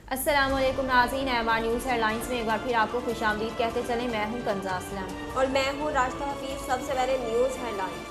अस्सलाम वालेकुम नाज़रीन, एमआर न्यूज़ हेडलाइंस में एक बार फिर आपको खुशामदीद कहते चले। मैं हूं कंजा असलम और मैं हूं राशिदा हफीज। सबसे पहले न्यूज़ हेडलाइन।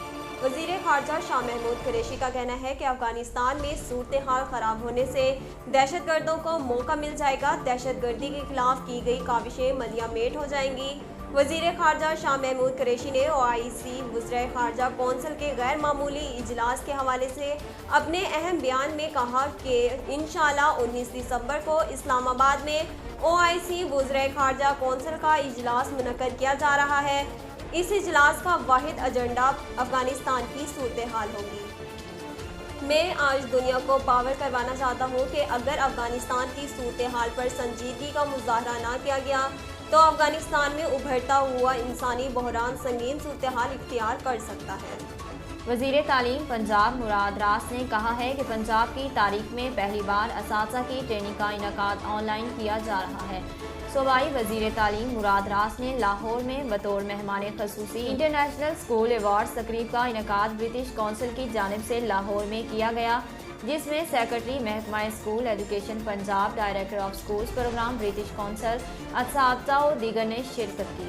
वज़ीर ख़ारजा शाह महमूद कुरैशी का कहना है कि अफगानिस्तान में सूरत हाल ख़राब होने से दहशतगर्दों को मौका मिल जाएगा। दहशतगर्दी के खिलाफ की गई काविशें मलियामेट हो जाएंगी। वज़ीर ख़ारजा शाह महमूद कुरैशी ने OIC वज़राए ख़ारजा कौंसिल के गैर मामूली इजलास के हवाले से अपने अहम बयान में कहा कि इंशाअल्लाह 19 दिसंबर को इस्लामाबाद में OIC वज़राए ख़ारजा कौंसिल का इजलास मुनक्कद किया जा रहा है। इस इजलास का वाहिद एजेंडा अफगानिस्तान की सूरत हाल होगी। मैं आज दुनिया को पावर करवाना चाहता हूँ कि अगर अफगानिस्तान की सूरत हाल पर संजीदगी का मुजाहरा ना किया गया तो अफगानिस्तान में उभरता हुआ इंसानी बहरान संगीन सूरत हाल इख्तियार कर सकता है। वज़ीर तालीम पंजाब मुराद रास ने कहा है कि पंजाब की तारीख में पहली बार असातिज़ा की ट्रेनिंग का इनेकाद ऑनलाइन किया जा रहा है। सूबाई वज़ीर तालीम मुराद रास ने लाहौर में बतौर मेहमान खसूसी इंटरनेशनल स्कूल अवार्ड्स तकरीब का इनेकाद ब्रिटिश कौंसिल की जानिब से लाहौर में किया गया, जिसमें सेक्रेटरी महकमा school education Punjab, director of schools programme British Council, असातिज़ा और दीगर ने शिरकत की।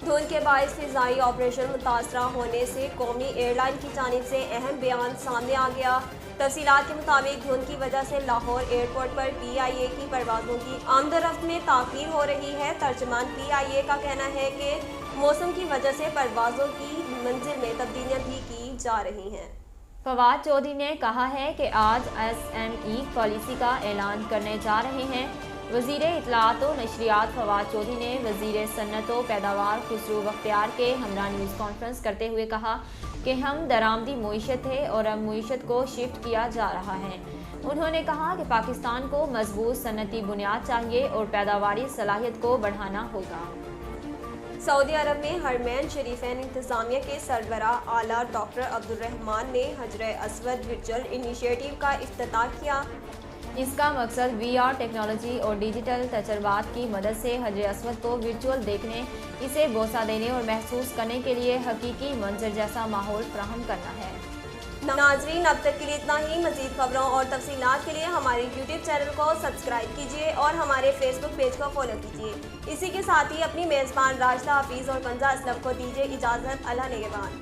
धुंध के बाइस फ़िज़ाई ऑपरेशन मुतासरा होने से कौमी एयरलाइन की जानिब से अहम बयान सामने आ गया। तफसीलात के मुताबिक धुंध की वजह से लाहौर एयरपोर्ट पर PIA की परवाज़ों की आमदरफ्त में ताख़ीर हो रही है। तर्जमान PIA का कहना है कि मौसम की वजह से परवाज़ों की मंजिल में तब्दीलियाँ भी की जा रही हैं। फवाद चौधरी ने कहा है कि आज SME पॉलिसी का ऐलान करने जा रहे हैं। वज़ीर इत्तलाआत व नशरियात फवाद चौधरी ने वज़ीर सन्नत व पैदावार खुसरू बख्तियार के हमरा न्यूज़ कॉन्फ्रेंस करते हुए कहा कि हम दरामदी मुईशत है और अब मुईशत को शिफ्ट किया जा रहा है। उन्होंने कहा कि पाकिस्तान को मजबूत सन्नती बुनियाद चाहिए और पैदावारी सलाहियत को बढ़ाना होगा। सऊदी अरब में हरमैन शरीफैन इंतज़ामिया के सरबराह आला डॉक्टर अब्दुल रहमान ने हजर अस्वद वर्चुअल इनिशिएटिव का इफ्तिताह किया। इसका मकसद VR टेक्नोलॉजी और डिजिटल तजर्बात की मदद से हजर अस्वद को वर्चुअल देखने, इसे बोसा देने और महसूस करने के लिए हकीकी मंजर जैसा माहौल फराहम करना है। नाजरीन, अब तक के लिए इतना ही। मज़ीद खबरों और तफसीलात के लिए हमारे YouTube चैनल को सब्सक्राइब कीजिए और हमारे Facebook पेज को फॉलो कीजिए। इसी के साथ ही अपनी मेज़बान राशिदा हफीज़ और कंजा असलम को दीजिए इजाज़त। अल्लाह निगहबान।